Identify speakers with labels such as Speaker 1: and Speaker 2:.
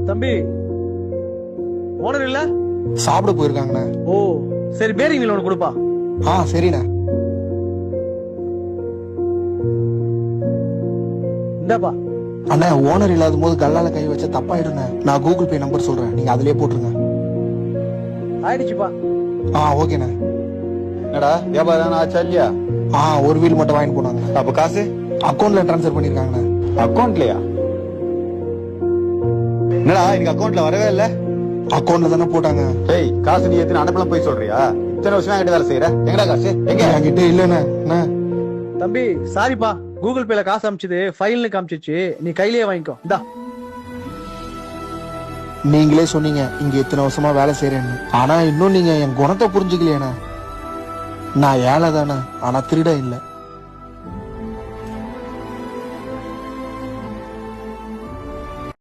Speaker 1: தம்பி ஓனர் இல்ல?
Speaker 2: சாப்பிட போயிருக்காங்கண்ணே.
Speaker 1: ஓ சரி, பேரிங் வீல் ஒன்று கொடுப்பா.
Speaker 2: சரிண்ணே.
Speaker 1: இந்தாப்பா.
Speaker 2: அண்ணா ஓனர் இல்லாத போது கல்லால கை வச்சா தப்பாயிடுண்ணே. நான் கூகுள் பே நம்பர் சொல்றேன், நீங்க அதுலயே போட்டுருங்க.
Speaker 1: ஆயிடுச்சுப்பா.
Speaker 2: ஓகேண்ணே.
Speaker 3: என்னடா வியாபாரம் ஆச்சா இல்லையா?
Speaker 2: ஒரு வீல் மட்டும் வாங்கிட்டு போனாங்க.
Speaker 3: அப்ப காசு
Speaker 2: அக்கௌண்ட்ல ட்ரான்ஸ்ஃபர் பண்ணிருக்காங்கண்ணே.
Speaker 3: அக்கௌண்ட்லயா? என்னடா எனக்கு அக்கௌண்ட்ல வரவே இல்ல.
Speaker 2: அக்கௌண்ட்ல தானே போட்டாங்க.
Speaker 3: டேய் காசு நீ எத்தனை அனுப்பலாம் போய் சொல்றியா? இத்தனை வருஷமா என்கிட்ட வேலை செய்யற, எங்கடா காசு? எங்க
Speaker 2: என்கிட்ட இல்லண்ணே.
Speaker 1: தம்பி சாரிப்பா, கூகுள் பேல காசு அமிச்சது ஃபைல்னு காமிச்சிச்சு, நீ கையிலேயே வாங்கிக்கோ. இந்தா.
Speaker 2: நீங்களே சொன்னீங்க இங்க இத்தனை வருஷமா வேலை செய்யறேன்னு. ஆனா இன்னும் நீங்க என் குணத்தை புரிஞ்சுக்கலையாண்ணே. நான் ஏழை தானே, ஆனா திருட இல்லை.